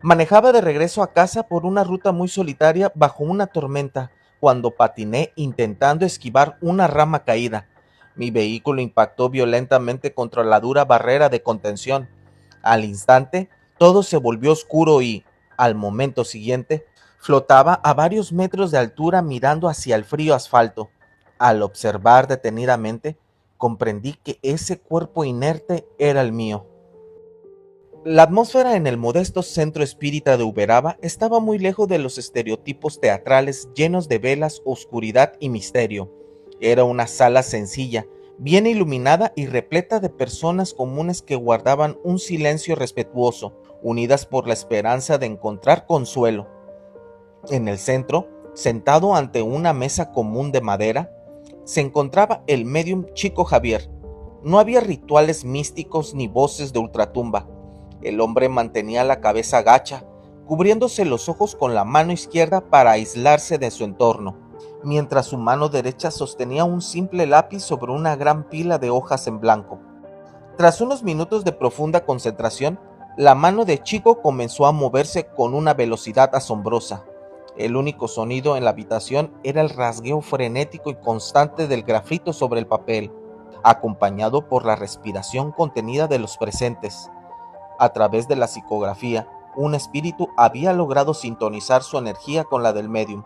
Manejaba de regreso a casa por una ruta muy solitaria bajo una tormenta, cuando patiné intentando esquivar una rama caída. Mi vehículo impactó violentamente contra la dura barrera de contención. Al instante, todo se volvió oscuro y, al momento siguiente, flotaba a varios metros de altura mirando hacia el frío asfalto. Al observar detenidamente, comprendí que ese cuerpo inerte era el mío. La atmósfera en el modesto centro espírita de Uberaba estaba muy lejos de los estereotipos teatrales llenos de velas, oscuridad y misterio. Era una sala sencilla, bien iluminada y repleta de personas comunes que guardaban un silencio respetuoso, unidas por la esperanza de encontrar consuelo. En el centro, sentado ante una mesa común de madera, se encontraba el médium Chico Javier. No había rituales místicos ni voces de ultratumba. El hombre mantenía la cabeza gacha, cubriéndose los ojos con la mano izquierda para aislarse de su entorno, mientras su mano derecha sostenía un simple lápiz sobre una gran pila de hojas en blanco. Tras unos minutos de profunda concentración, la mano de Chico comenzó a moverse con una velocidad asombrosa. El único sonido en la habitación era el rasgueo frenético y constante del grafito sobre el papel, acompañado por la respiración contenida de los presentes. A través de la psicografía, un espíritu había logrado sintonizar su energía con la del médium.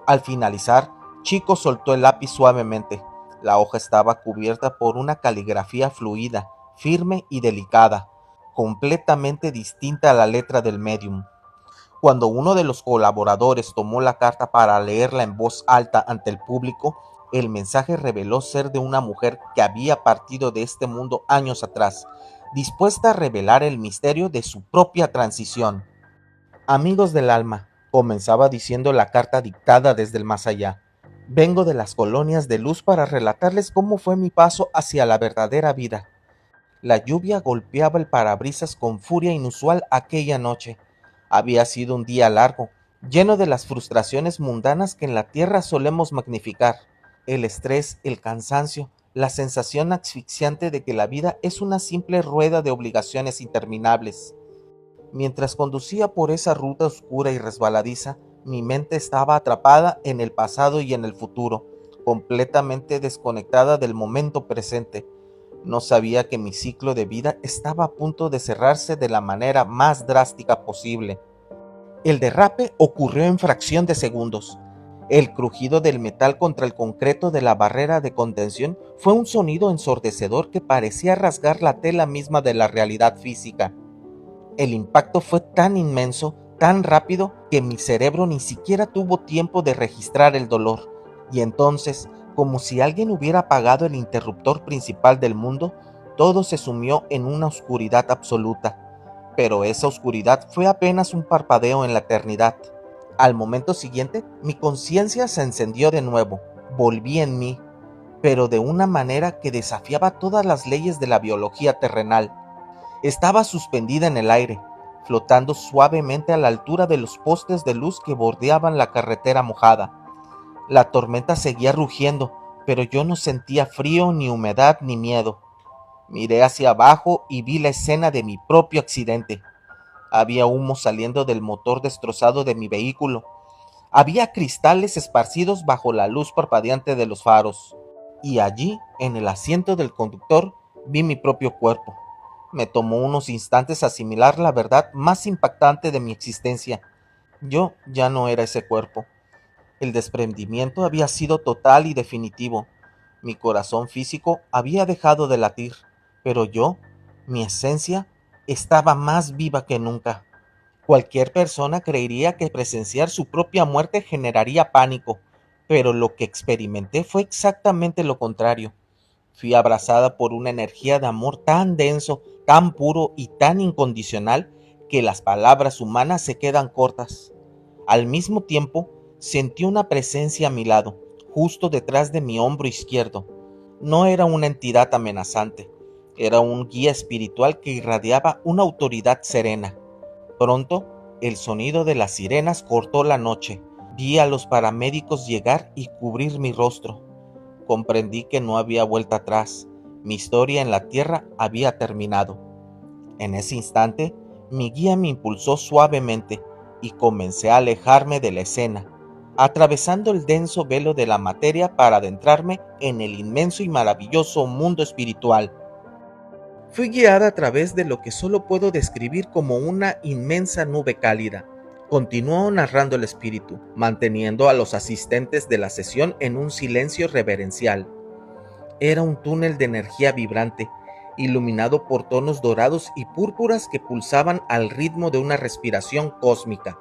Al finalizar, Chico soltó el lápiz suavemente. La hoja estaba cubierta por una caligrafía fluida, firme y delicada, completamente distinta a la letra del médium. Cuando uno de los colaboradores tomó la carta para leerla en voz alta ante el público, el mensaje reveló ser de una mujer que había partido de este mundo años atrás, dispuesta a revelar el misterio de su propia transición. Amigos del alma, comenzaba diciendo la carta dictada desde el más allá. Vengo de las colonias de luz para relatarles cómo fue mi paso hacia la verdadera vida. La lluvia golpeaba el parabrisas con furia inusual aquella noche. Había sido un día largo, lleno de las frustraciones mundanas que en la tierra solemos magnificar. El estrés, el cansancio, la sensación asfixiante de que la vida es una simple rueda de obligaciones interminables. Mientras conducía por esa ruta oscura y resbaladiza, mi mente estaba atrapada en el pasado y en el futuro, completamente desconectada del momento presente. No sabía que mi ciclo de vida estaba a punto de cerrarse de la manera más drástica posible. El derrape ocurrió en fracción de segundos. El crujido del metal contra el concreto de la barrera de contención fue un sonido ensordecedor que parecía rasgar la tela misma de la realidad física. El impacto fue tan inmenso, tan rápido, que mi cerebro ni siquiera tuvo tiempo de registrar el dolor. Y entonces, como si alguien hubiera apagado el interruptor principal del mundo, todo se sumió en una oscuridad absoluta. Pero esa oscuridad fue apenas un parpadeo en la eternidad. Al momento siguiente, mi conciencia se encendió de nuevo. Volví en mí, pero de una manera que desafiaba todas las leyes de la biología terrenal. Estaba suspendida en el aire, flotando suavemente a la altura de los postes de luz que bordeaban la carretera mojada. La tormenta seguía rugiendo, pero yo no sentía frío, ni humedad, ni miedo. Miré hacia abajo y vi la escena de mi propio accidente. Había humo saliendo del motor destrozado de mi vehículo. Había cristales esparcidos bajo la luz parpadeante de los faros. Y allí, en el asiento del conductor, vi mi propio cuerpo. Me tomó unos instantes asimilar la verdad más impactante de mi existencia. Yo ya no era ese cuerpo. El desprendimiento había sido total y definitivo. Mi corazón físico había dejado de latir, pero yo, mi esencia, estaba más viva que nunca. Cualquier persona creería que presenciar su propia muerte generaría pánico, pero lo que experimenté fue exactamente lo contrario. Fui abrazada por una energía de amor tan denso, tan puro y tan incondicional que las palabras humanas se quedan cortas. Al mismo tiempo, sentí una presencia a mi lado, justo detrás de mi hombro izquierdo. No era una entidad amenazante, era un guía espiritual que irradiaba una autoridad serena. Pronto, el sonido de las sirenas cortó la noche. Vi a los paramédicos llegar y cubrir mi rostro. Comprendí que no había vuelta atrás. Mi historia en la tierra había terminado. En ese instante, Mi guía me impulsó suavemente y comencé a alejarme de la escena, atravesando el denso velo de la materia para adentrarme en el inmenso y maravilloso mundo espiritual. Fui guiada a través de lo que solo puedo describir como una inmensa nube cálida. Continuó narrando el espíritu, manteniendo a los asistentes de la sesión en un silencio reverencial. Era un túnel de energía vibrante, iluminado por tonos dorados y púrpuras que pulsaban al ritmo de una respiración cósmica.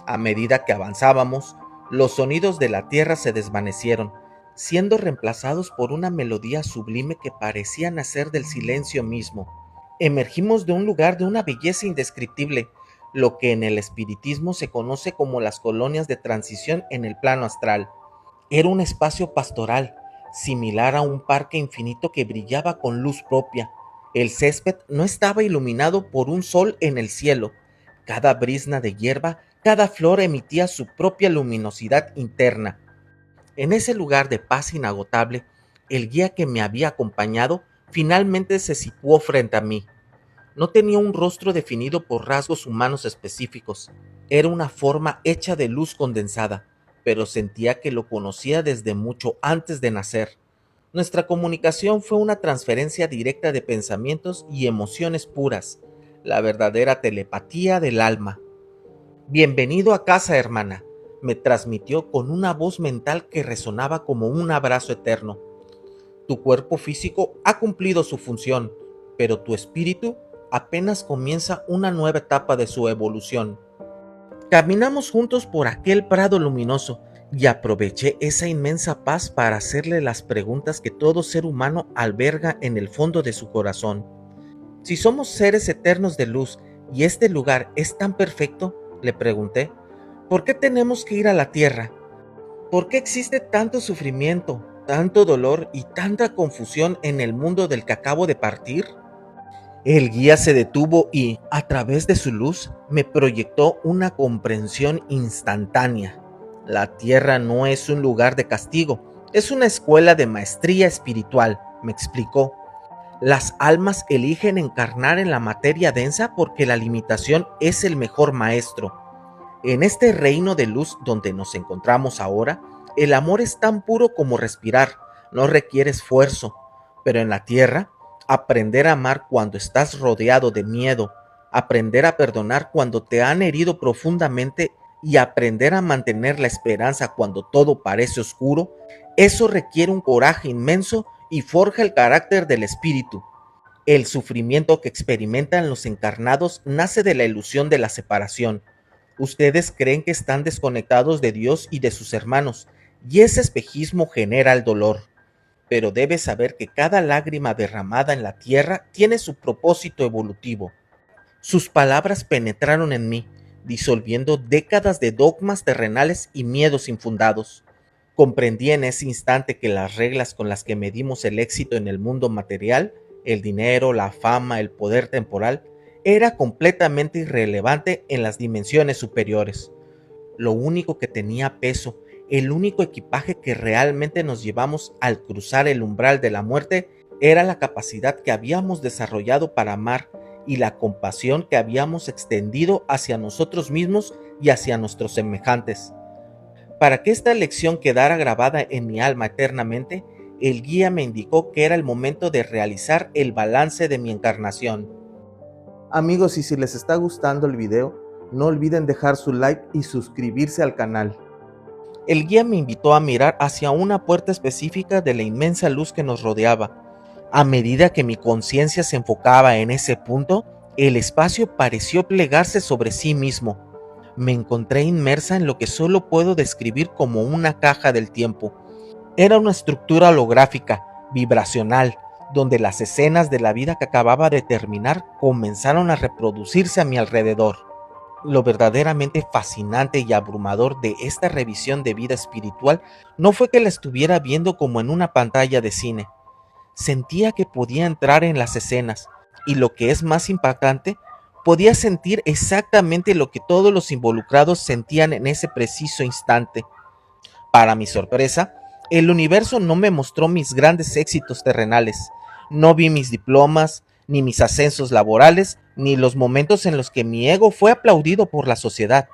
A medida que avanzábamos, los sonidos de la tierra se desvanecieron, siendo reemplazados por una melodía sublime que parecía nacer del silencio mismo. Emergimos de un lugar de una belleza indescriptible, lo que en el espiritismo se conoce como las colonias de transición en el plano astral. Era un espacio pastoral, similar a un parque infinito que brillaba con luz propia. El césped no estaba iluminado por un sol en el cielo. Cada brizna de hierba, cada flor emitía su propia luminosidad interna. En ese lugar de paz inagotable, el guía que me había acompañado finalmente se situó frente a mí. No tenía un rostro definido por rasgos humanos específicos. Era una forma hecha de luz condensada, pero sentía que lo conocía desde mucho antes de nacer. Nuestra comunicación fue una transferencia directa de pensamientos y emociones puras, la verdadera telepatía del alma. Bienvenido a casa, hermana, me transmitió con una voz mental que resonaba como un abrazo eterno. Tu cuerpo físico ha cumplido su función, pero tu espíritu apenas comienza una nueva etapa de su evolución. Caminamos juntos por aquel prado luminoso y aproveché esa inmensa paz para hacerle las preguntas que todo ser humano alberga en el fondo de su corazón. Si somos seres eternos de luz y este lugar es tan perfecto, le pregunté, ¿por qué tenemos que ir a la tierra? ¿Por qué existe tanto sufrimiento, tanto dolor y tanta confusión en el mundo del que acabo de partir? El guía se detuvo y, a través de su luz, me proyectó una comprensión instantánea. La tierra no es un lugar de castigo, es una escuela de maestría espiritual, me explicó. Las almas eligen encarnar en la materia densa porque la limitación es el mejor maestro. En este reino de luz donde nos encontramos ahora, el amor es tan puro como respirar, no requiere esfuerzo, pero en la tierra, aprender a amar cuando estás rodeado de miedo, aprender a perdonar cuando te han herido profundamente y aprender a mantener la esperanza cuando todo parece oscuro, eso requiere un coraje inmenso y forja el carácter del espíritu. El sufrimiento que experimentan los encarnados nace de la ilusión de la separación. Ustedes creen que están desconectados de Dios y de sus hermanos, y ese espejismo genera el dolor. Pero debes saber que cada lágrima derramada en la tierra tiene su propósito evolutivo. Sus palabras penetraron en mí, disolviendo décadas de dogmas terrenales y miedos infundados. Comprendí en ese instante que las reglas con las que medimos el éxito en el mundo material, el dinero, la fama, el poder temporal, era completamente irrelevante en las dimensiones superiores. Lo único que tenía peso, el único equipaje que realmente nos llevamos al cruzar el umbral de la muerte, era la capacidad que habíamos desarrollado para amar y la compasión que habíamos extendido hacia nosotros mismos y hacia nuestros semejantes. Para que esta lección quedara grabada en mi alma eternamente, el guía me indicó que era el momento de realizar el balance de mi encarnación. Amigos, y si les está gustando el video, no olviden dejar su like y suscribirse al canal. El guía me invitó a mirar hacia una puerta específica de la inmensa luz que nos rodeaba. A medida que mi conciencia se enfocaba en ese punto, el espacio pareció plegarse sobre sí mismo. Me encontré inmersa en lo que solo puedo describir como una caja del tiempo. Era una estructura holográfica, vibracional, donde las escenas de la vida que acababa de terminar comenzaron a reproducirse a mi alrededor. Lo verdaderamente fascinante y abrumador de esta revisión de vida espiritual no fue que la estuviera viendo como en una pantalla de cine. Sentía que podía entrar en las escenas y, lo que es más impactante, podía sentir exactamente lo que todos los involucrados sentían en ese preciso instante. Para mi sorpresa, el universo no me mostró mis grandes éxitos terrenales. No vi mis diplomas, ni mis ascensos laborales, ni los momentos en los que mi ego fue aplaudido por la sociedad.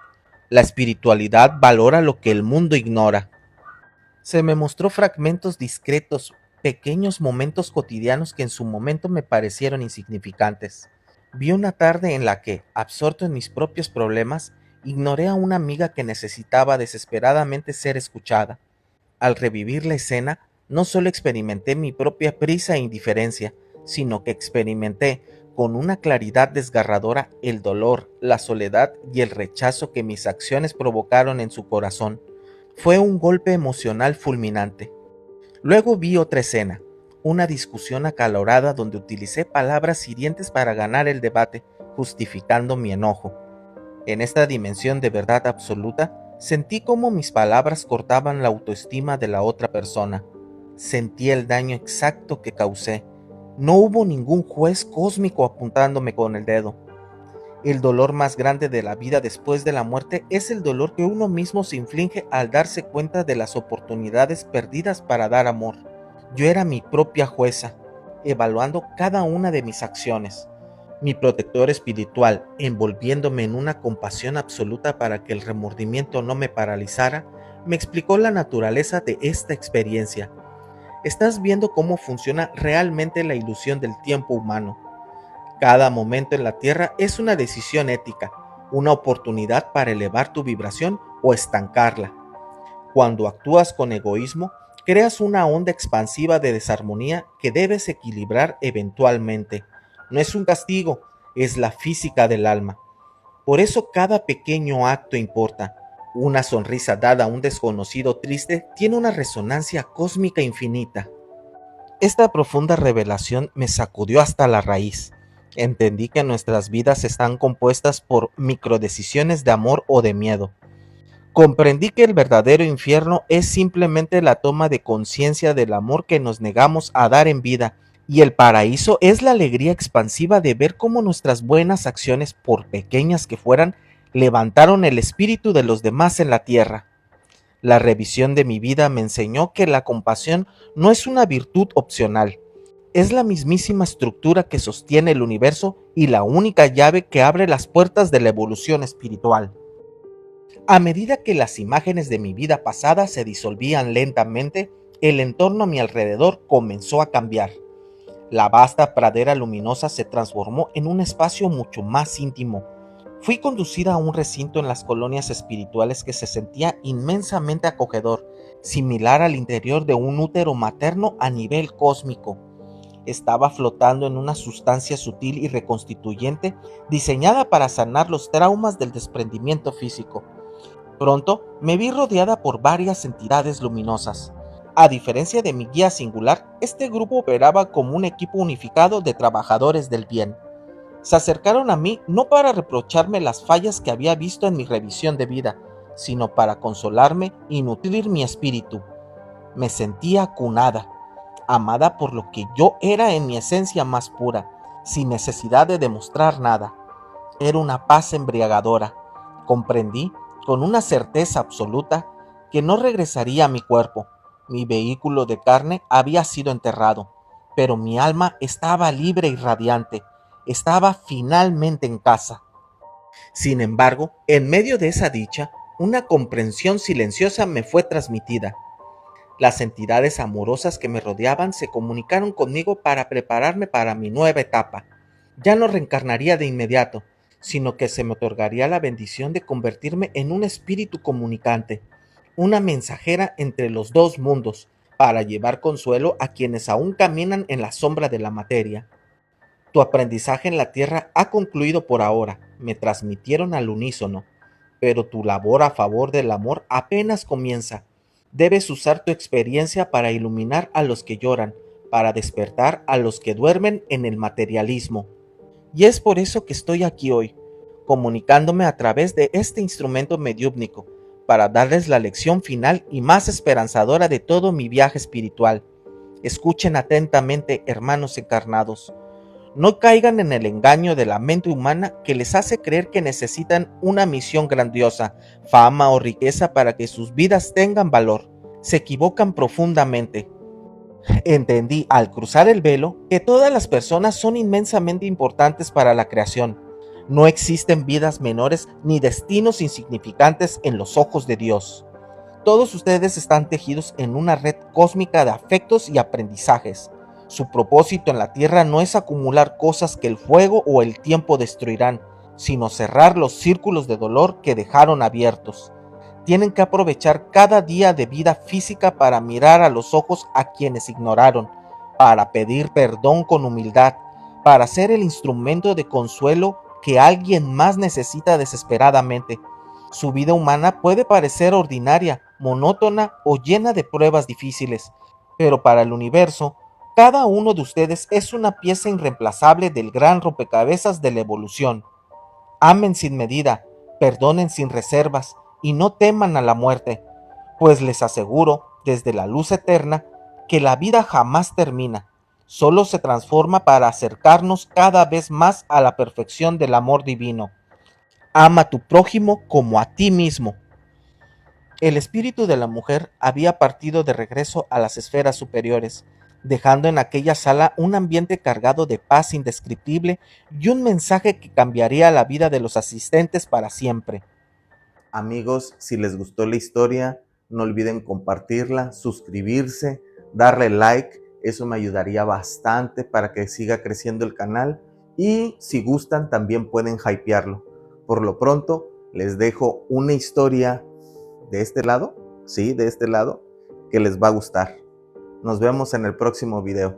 La espiritualidad valora lo que el mundo ignora. Se me mostró fragmentos discretos, pequeños momentos cotidianos que en su momento me parecieron insignificantes. Vi una tarde en la que, absorto en mis propios problemas, ignoré a una amiga que necesitaba desesperadamente ser escuchada. Al revivir la escena, no solo experimenté mi propia prisa e indiferencia, sino que experimenté con una claridad desgarradora el dolor, la soledad y el rechazo que mis acciones provocaron en su corazón. Fue un golpe emocional fulminante. Luego vi otra escena, una discusión acalorada donde utilicé palabras hirientes para ganar el debate, justificando mi enojo. En esta dimensión de verdad absoluta, sentí cómo mis palabras cortaban la autoestima de la otra persona. Sentí el daño exacto que causé. No hubo ningún juez cósmico apuntándome con el dedo. El dolor más grande de la vida después de la muerte es el dolor que uno mismo se inflige al darse cuenta de las oportunidades perdidas para dar amor. Yo era mi propia jueza, evaluando cada una de mis acciones. Mi protector espiritual, envolviéndome en una compasión absoluta para que el remordimiento no me paralizara, me explicó la naturaleza de esta experiencia. Estás viendo cómo funciona realmente la ilusión del tiempo humano. Cada momento en la Tierra es una decisión ética, una oportunidad para elevar tu vibración o estancarla. Cuando actúas con egoísmo, creas una onda expansiva de desarmonía que debes equilibrar eventualmente. No es un castigo, es la física del alma. Por eso cada pequeño acto importa. Una sonrisa dada a un desconocido triste tiene una resonancia cósmica infinita. Esta profunda revelación me sacudió hasta la raíz. Entendí que nuestras vidas están compuestas por microdecisiones de amor o de miedo. Comprendí que el verdadero infierno es simplemente la toma de conciencia del amor que nos negamos a dar en vida, y el paraíso es la alegría expansiva de ver cómo nuestras buenas acciones, por pequeñas que fueran, levantaron el espíritu de los demás en la tierra. La revisión de mi vida me enseñó que la compasión no es una virtud opcional, es la mismísima estructura que sostiene el universo y la única llave que abre las puertas de la evolución espiritual. A medida que las imágenes de mi vida pasada se disolvían lentamente, el entorno a mi alrededor comenzó a cambiar. La vasta pradera luminosa se transformó en un espacio mucho más íntimo. Fui conducida a un recinto en las colonias espirituales que se sentía inmensamente acogedor, similar al interior de un útero materno a nivel cósmico. Estaba flotando en una sustancia sutil y reconstituyente diseñada para sanar los traumas del desprendimiento físico. Pronto me vi rodeada por varias entidades luminosas. A diferencia de mi guía singular, este grupo operaba como un equipo unificado de trabajadores del bien. Se acercaron a mí no para reprocharme las fallas que había visto en mi revisión de vida, sino para consolarme y nutrir mi espíritu. Me sentía acunada, amada por lo que yo era en mi esencia más pura, sin necesidad de demostrar nada. Era una paz embriagadora. Comprendí, con una certeza absoluta, que no regresaría a mi cuerpo. Mi vehículo de carne había sido enterrado, pero mi alma estaba libre y radiante. Estaba finalmente en casa. Sin embargo, en medio de esa dicha, una comprensión silenciosa me fue transmitida. Las entidades amorosas que me rodeaban se comunicaron conmigo para prepararme para mi nueva etapa. Ya no reencarnaría de inmediato, sino que se me otorgaría la bendición de convertirme en un espíritu comunicante, una mensajera entre los dos mundos, para llevar consuelo a quienes aún caminan en la sombra de la materia. Tu aprendizaje en la tierra ha concluido por ahora, me transmitieron al unísono, pero tu labor a favor del amor apenas comienza. Debes usar tu experiencia para iluminar a los que lloran, para despertar a los que duermen en el materialismo. Y es por eso que estoy aquí hoy, comunicándome a través de este instrumento mediúmnico, para darles la lección final y más esperanzadora de todo mi viaje espiritual. Escuchen atentamente, hermanos encarnados. No caigan en el engaño de la mente humana que les hace creer que necesitan una misión grandiosa, fama o riqueza para que sus vidas tengan valor. Se equivocan profundamente. Entendí al cruzar el velo que todas las personas son inmensamente importantes para la creación. No existen vidas menores ni destinos insignificantes en los ojos de Dios. Todos ustedes están tejidos en una red cósmica de afectos y aprendizajes. Su propósito en la Tierra no es acumular cosas que el fuego o el tiempo destruirán, sino cerrar los círculos de dolor que dejaron abiertos. Tienen que aprovechar cada día de vida física para mirar a los ojos a quienes ignoraron, para pedir perdón con humildad, para ser el instrumento de consuelo que alguien más necesita desesperadamente. Su vida humana puede parecer ordinaria, monótona o llena de pruebas difíciles, pero para el universo, cada uno de ustedes es una pieza irreemplazable del gran rompecabezas de la evolución. Amen sin medida, perdonen sin reservas y no teman a la muerte, pues les aseguro, desde la luz eterna, que la vida jamás termina, solo se transforma para acercarnos cada vez más a la perfección del amor divino. Ama a tu prójimo como a ti mismo. El espíritu de la mujer había partido de regreso a las esferas superiores, dejando en aquella sala un ambiente cargado de paz indescriptible y un mensaje que cambiaría la vida de los asistentes para siempre. Amigos, si les gustó la historia, no olviden compartirla, suscribirse, darle like, eso me ayudaría bastante para que siga creciendo el canal y si gustan también pueden hypearlo. Por lo pronto, les dejo una historia de este lado, sí, de este lado, que les va a gustar. Nos vemos en el próximo video.